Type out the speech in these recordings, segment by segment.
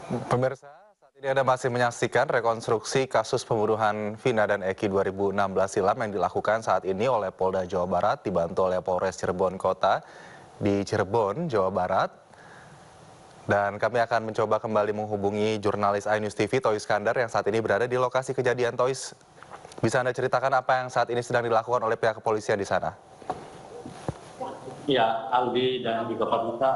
Pemirsa, saat ini Anda masih menyaksikan rekonstruksi kasus pembunuhan Vina dan Eki 2016 silam yang dilakukan saat ini oleh Polda Jawa Barat dibantu oleh Polres Cirebon Kota di Cirebon, Jawa Barat. Dan kami akan mencoba kembali menghubungi jurnalis iNews TV, Tois Skandar, yang saat ini berada di lokasi kejadian. Tois, bisa Anda ceritakan apa yang saat ini sedang dilakukan oleh pihak kepolisian di sana? Ya, Aldi dan juga pemirsa,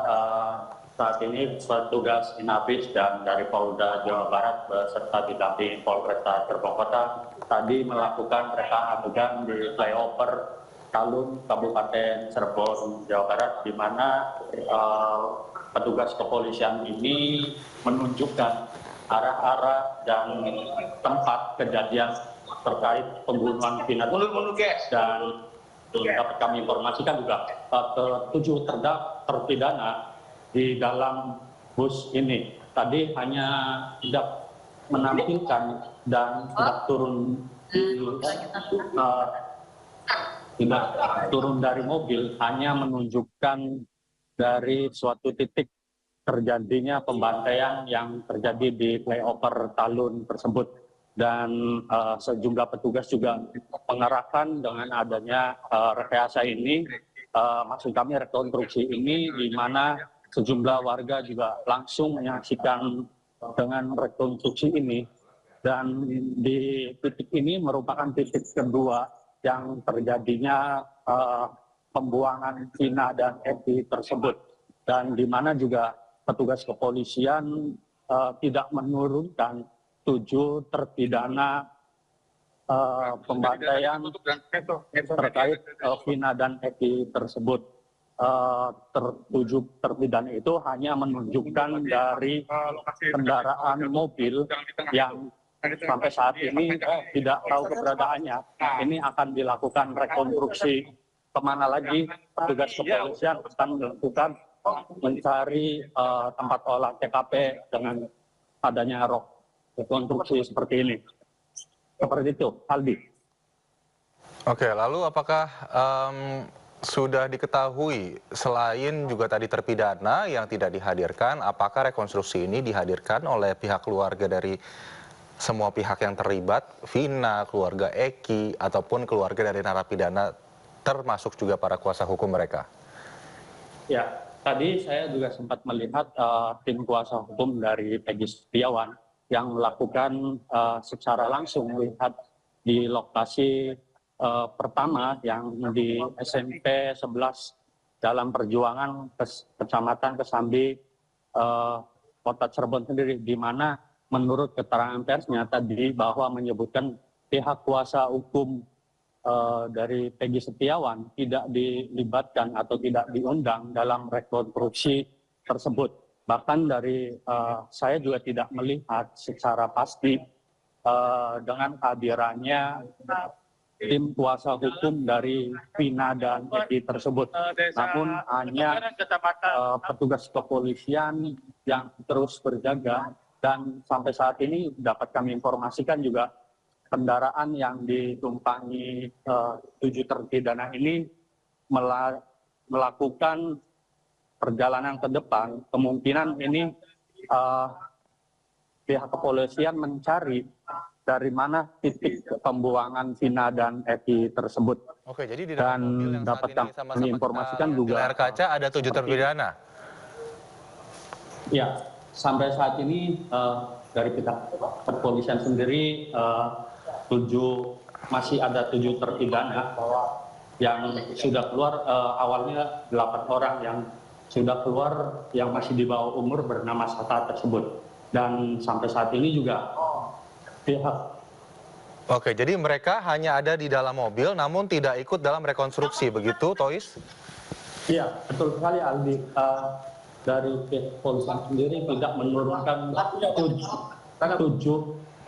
saat ini petugas Inafis dan dari Polda Jawa Barat beserta didampingi Polresta Cirebon Kota tadi melakukan reka adegan di flyover Talun, Kabupaten Cirebon, Jawa Barat, di mana petugas kepolisian ini menunjukkan arah-arah dan tempat kejadian terkait pembunuhan Vina dan dapat kami informasikan juga ketujuh terpidana di dalam bus ini tadi hanya tidak menampilkan dan tidak turun dari mobil, hanya menunjukkan dari suatu titik terjadinya pembantaian yang terjadi di flyover Talun tersebut. Dan sejumlah petugas juga mengarahkan dengan adanya rekayasa ini, maksud kami rekonstruksi ini, di mana sejumlah warga juga langsung menyaksikan dengan rekonstruksi ini. Dan di titik ini merupakan titik kedua yang terjadinya pembuangan Vina dan Eki tersebut, dan di mana juga petugas kepolisian tidak menurunkan 7 terpidana pembantaian terkait Vina dan Eki tersebut. 7 terpidana itu hanya menunjukkan dari kendaraan mobil yang sampai saat ini tidak tahu keberadaannya. Ini akan dilakukan rekonstruksi kemana lagi petugas kepolisian akan melakukan mencari tempat olah TKP dengan adanya rekonstruksi seperti ini. Seperti itu, Aldi. Oke, lalu apakah sudah diketahui selain juga tadi terpidana yang tidak dihadirkan, apakah rekonstruksi ini dihadirkan oleh pihak keluarga dari semua pihak yang terlibat, Vina, keluarga Eki, ataupun keluarga dari narapidana, termasuk juga para kuasa hukum mereka? Ya, tadi saya juga sempat melihat tim kuasa hukum dari Peggy Setiawan yang melakukan secara langsung melihat di lokasi pertama yang di SMP 11 dalam Perjuangan Kecamatan Kesambi, Kota Cirebon sendiri, di mana menurut keterangan persnya tadi bahwa menyebutkan pihak kuasa hukum dari Peggy Setiawan tidak dilibatkan atau tidak diundang dalam rekonstruksi tersebut. Bahkan dari saya juga tidak melihat secara pasti dengan hadirannya tim kuasa hukum dari Vina dan Eki tersebut. Namun hanya petugas kepolisian yang terus berjaga, dan sampai saat ini dapat kami informasikan juga kendaraan yang ditumpangi 7 terpidana ini melakukan perjalanan ke depan. Kemungkinan ini pihak kepolisian mencari dari mana titik pembuangan Vina dan Eki tersebut. Oke, jadi di dalam mobil yang saat ini sama-sama informasikan kita lihat juga di layar kaca ada 7 terpidana. Ya, sampai saat ini dari pihak kepolisian sendiri masih ada 7 terpidana yang sudah keluar. Awalnya 8 orang yang sudah keluar yang masih di bawah umur bernama Sata tersebut, dan sampai saat ini juga pihak. Oke, jadi mereka hanya ada di dalam mobil namun tidak ikut dalam rekonstruksi, begitu Tois? Iya, betul sekali Aldi. Dari pihak kepolisian sendiri tidak menurunkan 7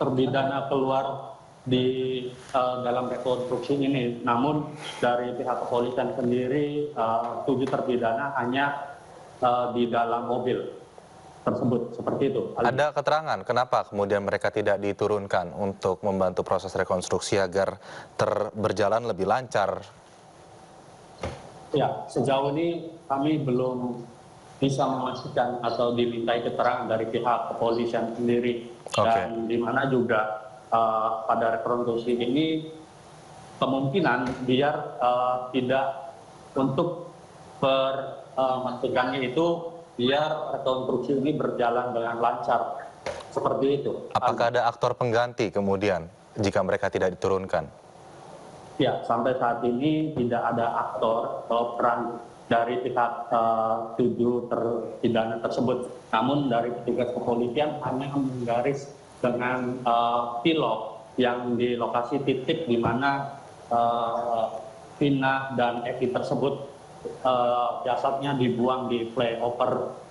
terpidana keluar di dalam rekonstruksi ini. Namun dari pihak kepolisian sendiri 7 terpidana hanya di dalam mobil tersebut, seperti itu. Ada keterangan kenapa kemudian mereka tidak diturunkan untuk membantu proses rekonstruksi agar berjalan lebih lancar? Ya, sejauh ini kami belum bisa memastikan atau dimintai keterangan dari pihak kepolisian sendiri. Dan di mana juga pada rekonstruksi ini kemungkinan biar tidak untuk memastikannya itu biar rekonstruksi ini berjalan dengan lancar seperti itu. Apakah ada aktor pengganti kemudian jika mereka tidak diturunkan? Ya, sampai saat ini tidak ada aktor atau peran dari pihak 7 terpidana tersebut. Namun dari petugas kepolisian hanya menggaris dengan pilot yang di lokasi titik di mana Vina dan Eki tersebut jasadnya dibuang di flyover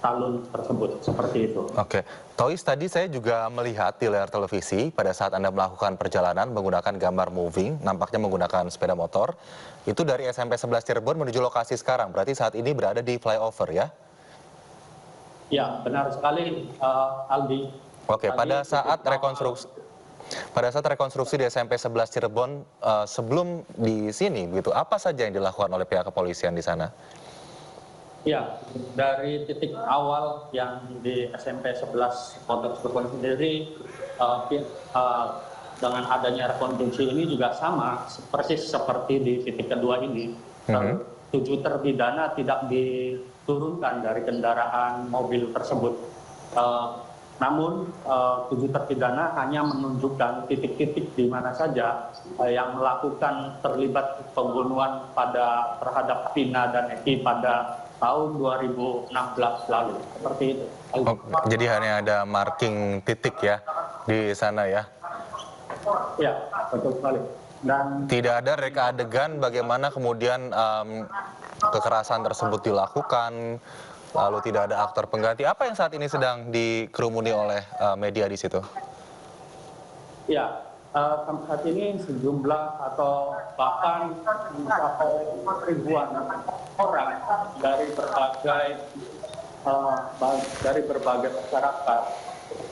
Talun tersebut, seperti itu. Oke, Tois, tadi saya juga melihat di layar televisi pada saat Anda melakukan perjalanan menggunakan gambar moving, nampaknya menggunakan sepeda motor, itu dari SMP 11 Cirebon menuju lokasi sekarang, berarti saat ini berada di flyover ya? Ya, benar sekali, Aldi. Oke, pada saat rekonstruksi di SMP 11 Cirebon sebelum di sini, begitu, apa saja yang dilakukan oleh pihak kepolisian di sana? Ya, dari titik awal yang di SMP 11 Kota Cirebon sendiri, dengan adanya rekonstruksi ini juga sama, persis seperti di titik kedua ini. 7 terpidana tidak diturunkan dari kendaraan mobil tersebut. Namun 7 terpidana hanya menunjukkan titik-titik di mana saja yang melakukan terlibat pembunuhan terhadap Vina dan Eki pada tahun 2016 lalu, seperti itu. Oh, jadi hanya ada marking titik ya di sana ya? Ya, betul sekali. Dan tidak ada reka adegan bagaimana kemudian kekerasan tersebut dilakukan, lalu tidak ada aktor pengganti. Apa yang saat ini sedang dikerumuni oleh media di situ? Ya, sampai saat ini sejumlah atau bahkan mencapai ribuan orang dari berbagai masyarakat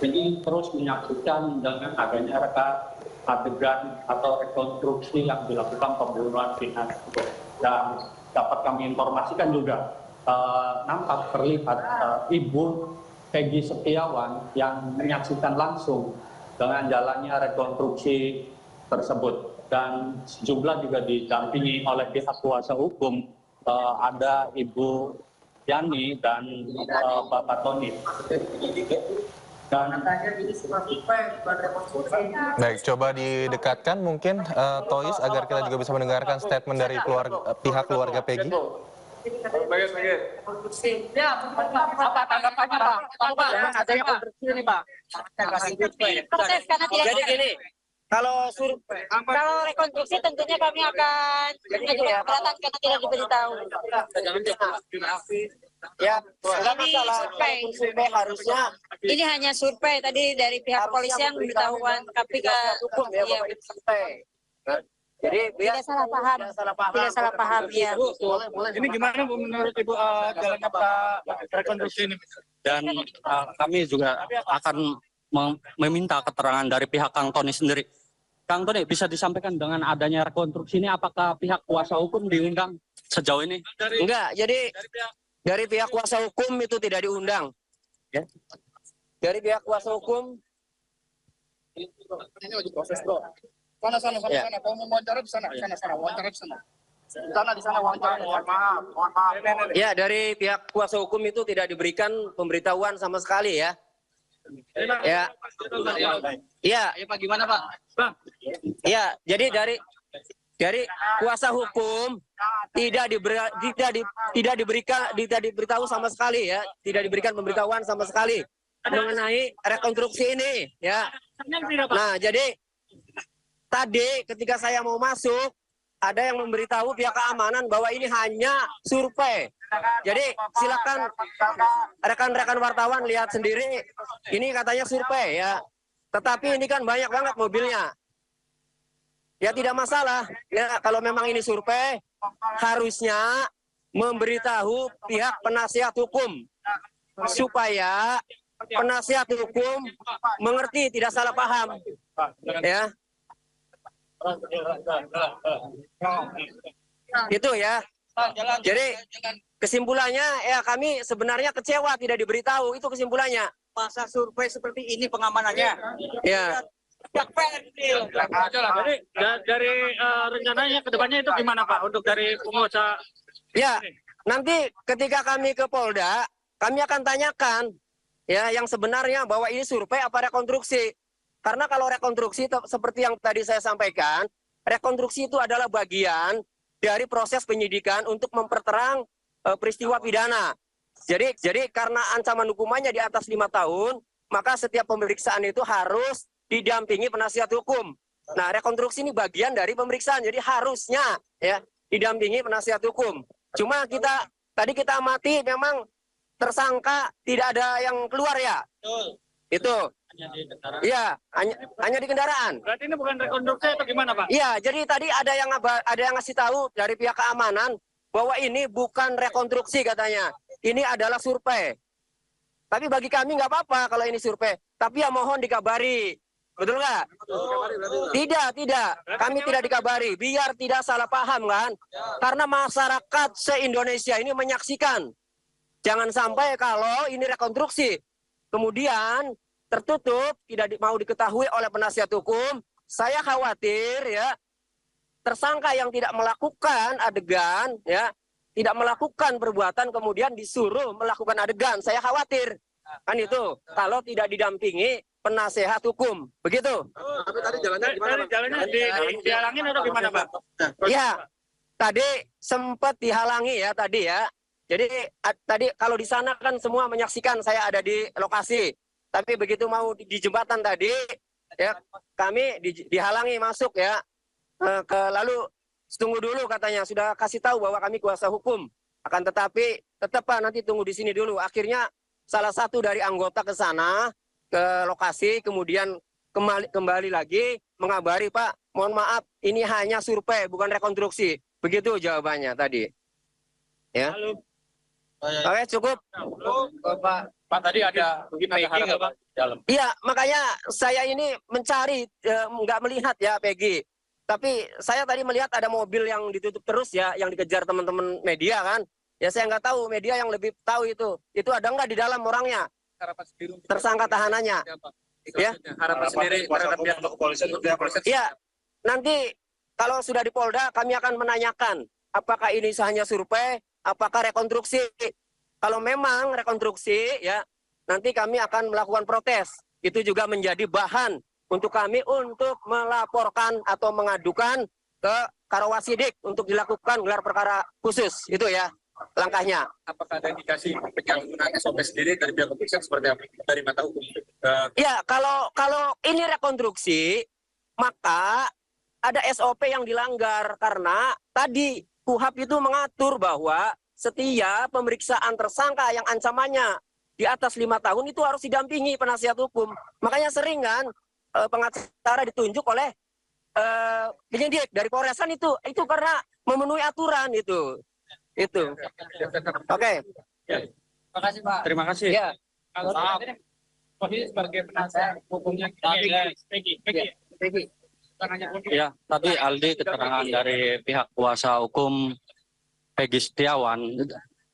ini terus menyaksikan dengan adanya reka adegan atau rekonstruksi yang dilakukan pembunuhan Vina. Dan dapat kami informasikan juga nampak terlihat Ibu Peggy Setiawan yang menyaksikan langsung dengan jalannya rekonstruksi tersebut. Dan sejumlah juga didampingi oleh pihak kuasa hukum, ada Ibu Yani dan Bapak Tony. Dan baik, coba didekatkan mungkin Tois agar kita juga bisa mendengarkan statement dari pihak keluarga Peggy. Ya, apa tanggapannya Pak? Pak, adanya konstruksi ini Pak. Proses karena tidak. Jadi gini, kalau rekonstruksi tentunya kami akan keberatan karena tidak diberitahu. Ya, ini survei harusnya. Ini hanya survei tadi dari pihak kepolisian memberitahuan tapi ke hukum ya. Jadi tidak salah paham. Tidak salah paham ya. Ini gimana Bu menurut Ibu jalannya rekonstruksi ini? Dan kami juga akan meminta keterangan dari pihak Kang Tony sendiri. Kang Tony, bisa disampaikan dengan adanya rekonstruksi ini apakah pihak kuasa hukum diundang sejauh ini? Enggak, jadi dari pihak kuasa hukum itu tidak diundang. Ya. Dari pihak kuasa hukum ini uji proses bro. Sana. Kalau mau wawancara di sana, wawancara di sana. Di sana wawancara. Mohon maaf. Ya, dari pihak kuasa hukum itu tidak diberikan pemberitahuan sama sekali ya. Ya. Iya. Pak, gimana Pak? Bang. Iya, jadi dari kuasa hukum tidak diberitahu sama sekali ya, tidak diberikan pemberitahuan sama sekali mengenai rekonstruksi ini ya. Nah, jadi tadi ketika saya mau masuk ada yang memberitahu pihak keamanan bahwa ini hanya survei. Jadi silakan rekan-rekan wartawan lihat sendiri, ini katanya survei ya. Tetapi ini kan banyak banget mobilnya. Ya tidak masalah, ya kalau memang ini survei, harusnya memberitahu pihak penasihat hukum supaya penasihat hukum mengerti, tidak salah paham, ya. Itu ya. Jadi kesimpulannya ya kami sebenarnya kecewa tidak diberitahu, itu kesimpulannya. Masa survei seperti ini pengamanannya. Ya. Jadi dari rencananya ke depannya itu gimana Pak untuk dari pengusaha? Ya, nanti ketika kami ke Polda, kami akan tanyakan ya yang sebenarnya bahwa ini survei apa rekonstruksi. Karena kalau rekonstruksi seperti yang tadi saya sampaikan, rekonstruksi itu adalah bagian dari proses penyidikan untuk memperterang peristiwa pidana. Jadi karena ancaman hukumannya di atas 5 tahun, maka setiap pemeriksaan itu harus didampingi penasihat hukum. Nah, rekonstruksi ini bagian dari pemeriksaan, jadi harusnya ya didampingi penasihat hukum. Cuma tadi kita amati memang tersangka tidak ada yang keluar ya. Itu. Iya, hanya di kendaraan. Berarti ini bukan rekonstruksi atau gimana Pak? Iya, jadi tadi ada yang ngasih tahu dari pihak keamanan bahwa ini bukan rekonstruksi katanya. Ini adalah survei. Tapi bagi kami nggak apa-apa kalau ini survei. Tapi ya mohon dikabari. Betul nggak? Tidak. Kami tidak dikabari. Biar tidak salah paham kan. Karena masyarakat se-Indonesia ini menyaksikan. Jangan sampai kalau ini rekonstruksi. Kemudian tertutup, tidak mau diketahui oleh penasihat hukum. Saya khawatir ya, tersangka yang tidak melakukan adegan, ya, tidak melakukan perbuatan kemudian disuruh melakukan adegan. Saya khawatir. Kan itu, kalau tidak didampingi penasehat hukum. Begitu. Tapi tadi jalannya gimana? Jalannya dihalangin atau gimana Pak? Ya, tadi sempat dihalangi ya tadi ya. Jadi tadi kalau di sana kan semua menyaksikan saya ada di lokasi. Tapi begitu mau di jembatan tadi, ya kami dihalangi masuk ya. Lalu tunggu dulu katanya, sudah kasih tahu bahwa kami kuasa hukum. Akan tetapi tetap Pak nanti tunggu di sini dulu. Akhirnya salah satu dari anggota ke sana, ke lokasi, kemudian kembali lagi mengabari Pak, mohon maaf ini hanya survei bukan rekonstruksi. Begitu jawabannya tadi. Ya. Oke, cukup. Pak tadi ada harapan Pak dalam. Iya, makanya saya ini mencari, nggak melihat ya Peggy. Tapi saya tadi melihat ada mobil yang ditutup terus ya, yang dikejar teman-teman media kan. Ya saya nggak tahu, media yang lebih tahu itu. Itu ada nggak di dalam orangnya? Tersangka tahanannya. Ya. Harapan sendiri terhadap pihak kepolisian. Iya, nanti kalau sudah di Polda kami akan menanyakan apakah ini hanya survei, apakah rekonstruksi. Kalau memang rekonstruksi ya, nanti kami akan melakukan protes. Itu juga menjadi bahan untuk kami untuk melaporkan atau mengadukan ke Karawasidik untuk dilakukan gelar perkara khusus. Itu ya langkahnya. Apakah ada indikasi penyalahgunaan SOP sendiri dari pihak kepolisian seperti apa? Dari mata hukum? Ya, kalau ini rekonstruksi, maka ada SOP yang dilanggar karena tadi KUHP itu mengatur bahwa setiap pemeriksaan tersangka yang ancamannya di atas 5 tahun itu harus didampingi penasihat hukum. Makanya sering kan pengacara ditunjuk oleh penyidik dari Polresan itu karena memenuhi aturan itu. Oke. Terima kasih Pak. Terima kasih. Ya. Kalau posisi sebagai penasihat hukumnya Peggy. Ya, tadi Aldi keterangan dari pihak kuasa hukum Peggy Setiawan,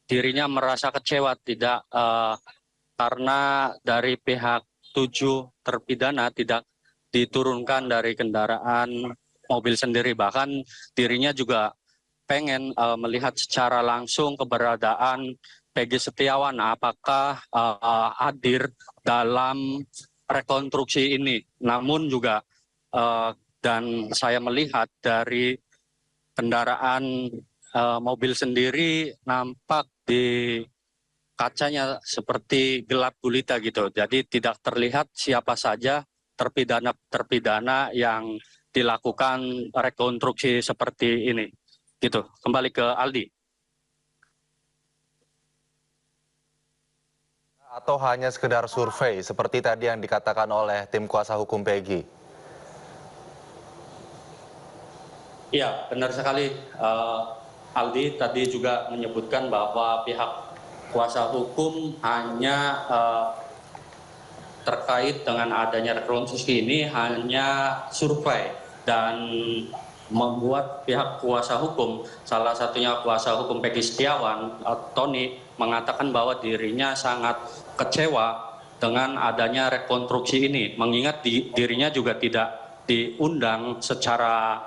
dirinya merasa kecewa tidak karena dari pihak 7 terpidana tidak diturunkan dari kendaraan mobil sendiri. Bahkan dirinya juga pengen melihat secara langsung keberadaan Peggy Setiawan, apakah hadir dalam rekonstruksi ini. Namun juga dan saya melihat dari kendaraan mobil sendiri nampak di kacanya seperti gelap gulita gitu. Jadi tidak terlihat siapa saja terpidana yang dilakukan rekonstruksi seperti ini. Gitu. Kembali ke Aldi. Atau hanya sekedar survei seperti tadi yang dikatakan oleh tim kuasa hukum Peggy? Iya, benar sekali. Aldi tadi juga menyebutkan bahwa pihak kuasa hukum hanya terkait dengan adanya rekonstruksi ini hanya survei dan membuat pihak kuasa hukum, salah satunya kuasa hukum Peggy Setiawan, Tony, mengatakan bahwa dirinya sangat kecewa dengan adanya rekonstruksi ini, mengingat dirinya juga tidak diundang secara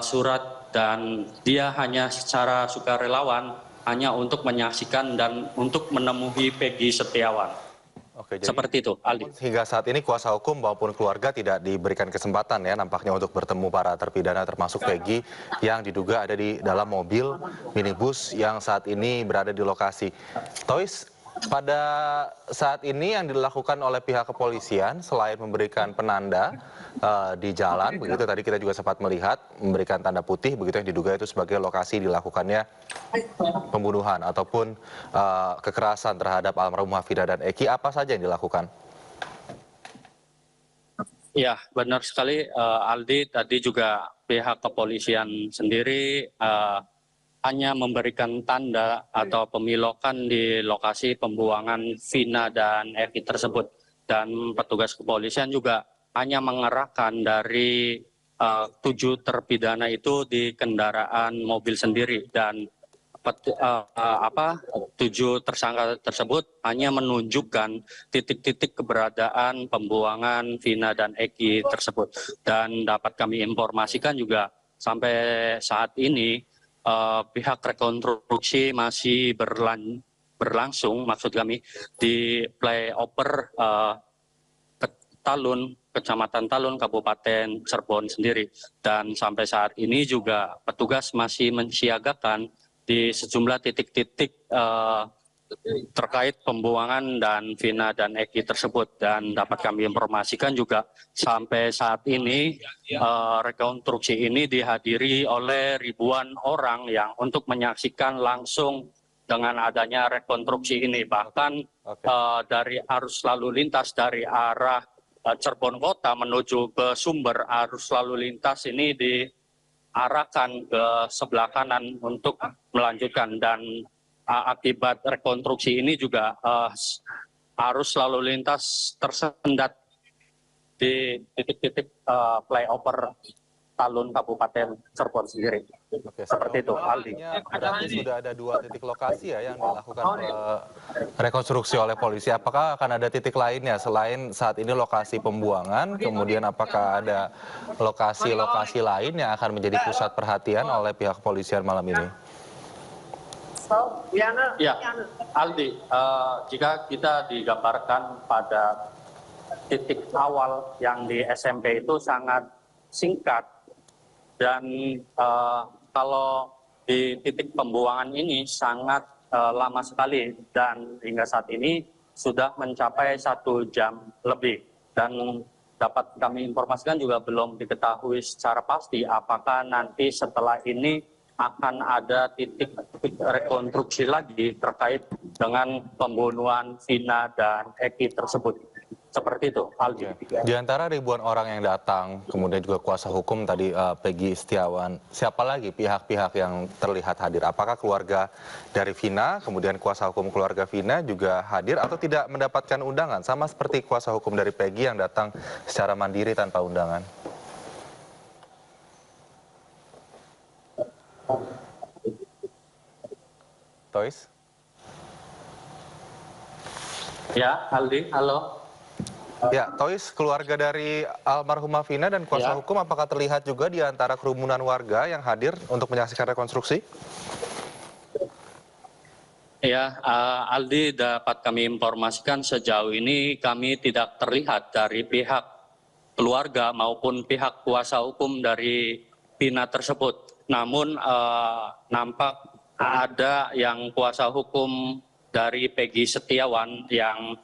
surat dan dia hanya secara sukarelawan hanya untuk menyaksikan dan untuk menemui Peggy Setiawan. Oke, jadi Seperti itu, Aldi. hingga saat ini kuasa hukum maupun keluarga tidak diberikan kesempatan ya nampaknya untuk bertemu para terpidana termasuk Peggy yang diduga ada di dalam mobil minibus yang saat ini berada di lokasi. Toys, pada saat ini yang dilakukan oleh pihak kepolisian selain memberikan penanda di jalan, begitu tadi kita juga sempat melihat memberikan tanda putih begitu yang diduga itu sebagai lokasi dilakukannya pembunuhan ataupun kekerasan terhadap almarhumah Vina dan Eki, apa saja yang dilakukan? Ya, benar sekali Aldi, tadi juga pihak kepolisian sendiri hanya memberikan tanda atau pemilokan di lokasi pembuangan Vina dan Eki tersebut. Dan petugas kepolisian juga hanya mengerahkan dari 7 terpidana itu di kendaraan mobil sendiri dan 7 tersangka tersebut hanya menunjukkan titik-titik keberadaan pembuangan Vina dan Eki tersebut. Dan dapat kami informasikan juga sampai saat ini pihak rekonstruksi masih berlangsung, maksud kami di flyover Talun, Kecamatan Talun, Kabupaten Cirebon sendiri. Dan sampai saat ini juga petugas masih mensiagakan di sejumlah titik-titik terkait pembuangan dan Vina dan Eki tersebut. Dan dapat kami informasikan juga sampai saat ini rekonstruksi ini dihadiri oleh ribuan orang yang untuk menyaksikan langsung dengan adanya rekonstruksi ini. Bahkan dari arus lalu lintas dari arah Cirebon Kota menuju ke Sumber, arus lalu lintas ini diarahkan ke sebelah kanan untuk melanjutkan. Dan akibat rekonstruksi ini juga arus lalu lintas tersendat di titik-titik flyover Talun Kabupaten Cirebon sendiri. Oke, seperti itu, Aldi. Berarti sudah ada 2 titik lokasi ya yang dilakukan rekonstruksi oleh polisi. Apakah akan ada titik lainnya selain saat ini lokasi pembuangan, kemudian apakah ada lokasi-lokasi lain yang akan menjadi pusat perhatian oleh pihak kepolisian malam ini? Ya, Aldi, jika kita digambarkan pada titik awal yang di SMP itu sangat singkat, dan kalau di titik pembuangan ini sangat lama sekali, dan hingga saat ini sudah mencapai 1 jam lebih. Dan dapat kami informasikan juga belum diketahui secara pasti apakah nanti setelah ini akan ada titik rekonstruksi lagi terkait dengan pembunuhan Vina dan Eki tersebut. Seperti itu, Aldi. Di antara ribuan orang yang datang, kemudian juga kuasa hukum tadi Peggy Setiawan, siapa lagi pihak-pihak yang terlihat hadir? Apakah keluarga dari Vina, kemudian kuasa hukum keluarga Vina juga hadir atau tidak mendapatkan undangan? Sama seperti kuasa hukum dari Peggy yang datang secara mandiri tanpa undangan. Toys? Ya, Aldi, halo. Ya, Toys, keluarga dari almarhumah Vina dan kuasa hukum apakah terlihat juga di antara kerumunan warga yang hadir untuk menyaksikan rekonstruksi? Ya, Aldi, dapat kami informasikan sejauh ini kami tidak terlihat dari pihak keluarga maupun pihak kuasa hukum dari Vina tersebut. Namun nampak ada yang kuasa hukum dari Peggy Setiawan yang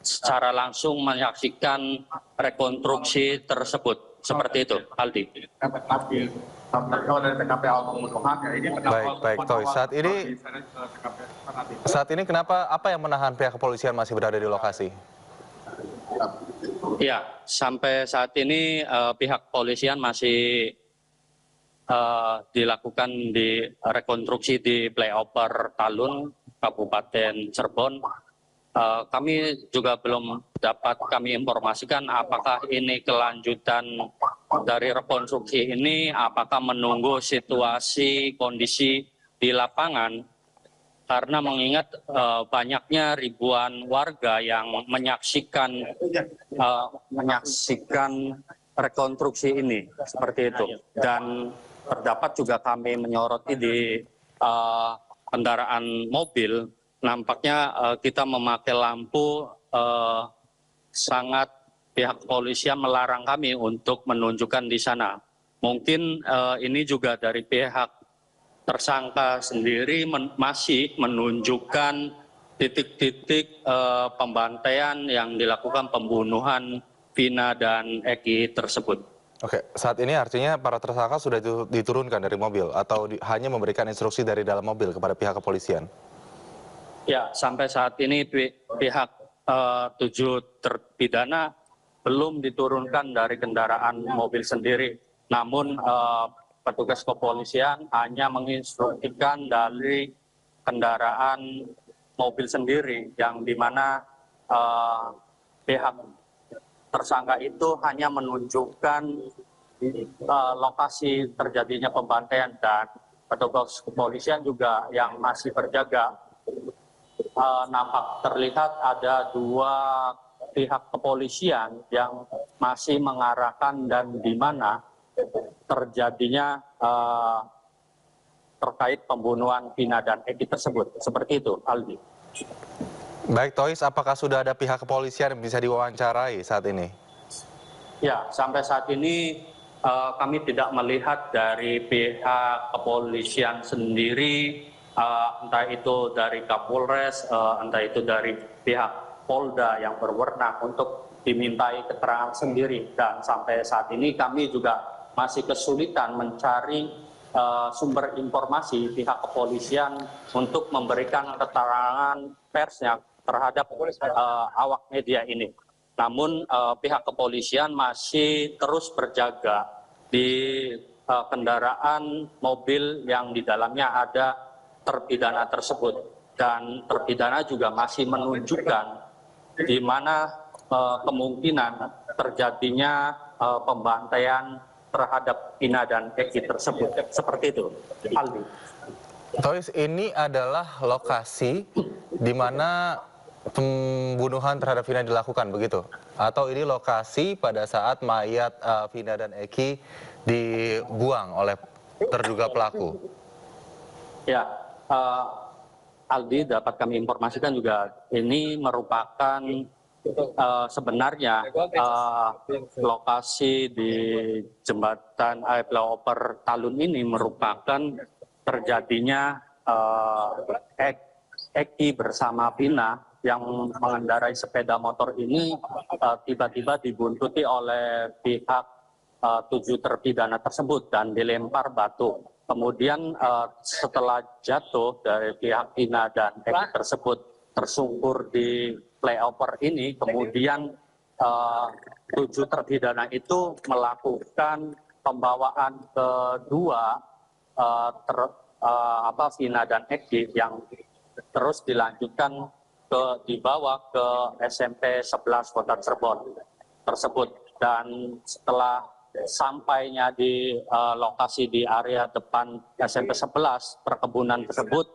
secara langsung menyaksikan rekonstruksi tersebut. Seperti itu, Aldi. Baik, Toy. Saat ini kenapa, apa yang menahan pihak kepolisian masih berada di lokasi? Ya, sampai saat ini pihak kepolisian masih dilakukan di rekonstruksi di flyover Talun, Kabupaten Cirebon. kami juga belum dapat kami informasikan apakah ini kelanjutan dari rekonstruksi ini, apakah menunggu situasi kondisi di lapangan, karena mengingat banyaknya ribuan warga yang menyaksikan rekonstruksi ini, seperti itu. Dan terdapat juga kami menyoroti di kendaraan mobil, nampaknya kita memakai lampu sangat pihak kepolisian melarang kami untuk menunjukkan di sana. Mungkin ini juga dari pihak tersangka sendiri masih menunjukkan titik-titik pembantaian yang dilakukan pembunuhan Vina dan Eki tersebut. Oke, saat ini artinya para tersangka sudah diturunkan dari mobil atau hanya memberikan instruksi dari dalam mobil kepada pihak kepolisian? Ya, sampai saat ini pihak 7 terpidana belum diturunkan dari kendaraan mobil sendiri. Namun petugas kepolisian hanya menginstruksikan dari kendaraan mobil sendiri, yang dimana pihak tersangka itu hanya menunjukkan lokasi terjadinya pembantaian, dan petugas kepolisian juga yang masih berjaga. Nampak terlihat ada 2 pihak kepolisian yang masih mengarahkan dan di mana terjadinya terkait pembunuhan Vina dan Eki tersebut. Seperti itu, Aldi. Baik, Tois, apakah sudah ada pihak kepolisian yang bisa diwawancarai saat ini? Ya, sampai saat ini kami tidak melihat dari pihak kepolisian sendiri, entah itu dari Kapolres, entah itu dari pihak Polda yang berwenang untuk dimintai keterangan sendiri. Dan sampai saat ini kami juga masih kesulitan mencari sumber informasi pihak kepolisian untuk memberikan keterangan persnya terhadap awak media ini. Namun pihak kepolisian masih terus berjaga di kendaraan mobil yang di dalamnya ada terpidana tersebut, dan terpidana juga masih menunjukkan di mana kemungkinan terjadinya pembantaian terhadap Vina dan Eki tersebut. Seperti itu, Aldi. Tois, ini adalah lokasi di mana pembunuhan terhadap Vina dilakukan, begitu? Atau ini lokasi pada saat mayat Vina dan Eki dibuang oleh terduga pelaku? Ya, Aldi, dapat kami informasikan juga ini merupakan sebenarnya lokasi di jembatan flyover Talun ini merupakan terjadinya Eki bersama Vina yang mengendarai sepeda motor ini tiba-tiba dibuntuti oleh pihak 7 terpidana tersebut dan dilempar batu. Kemudian setelah jatuh dari pihak Vina dan Eki tersebut tersungkur di flyover ini, kemudian 7 terpidana itu melakukan pembawaan kedua Vina dan Eki yang terus dilanjutkan dibawa ke SMP 11 Kota Cirebon tersebut. Dan setelah sampainya di lokasi di area depan SMP 11 perkebunan tersebut,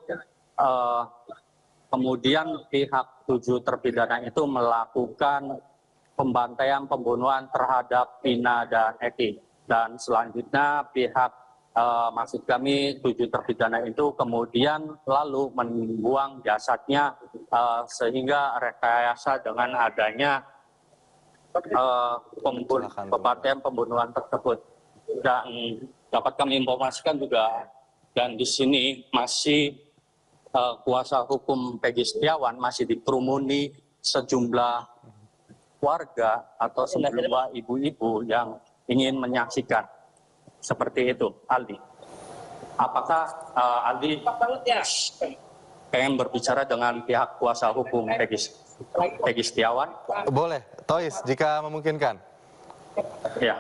kemudian pihak 7 terpidana itu melakukan pembantaian pembunuhan terhadap Vina dan Eki. Dan selanjutnya pihak maksud kami 7 terpidana itu kemudian lalu membuang jasadnya sehingga rekayasa dengan adanya pembantaian pembunuhan tersebut. Dan dapat kami informasikan juga, dan di sini masih kuasa hukum Peggy Setiawan masih dikerumuni sejumlah warga atau sejumlah ibu-ibu yang ingin menyaksikan. Seperti itu, Aldi. Apakah Aldi pengen berbicara dengan pihak kuasa hukum Peggy Setiawan? Boleh, Tois, jika memungkinkan. Ya.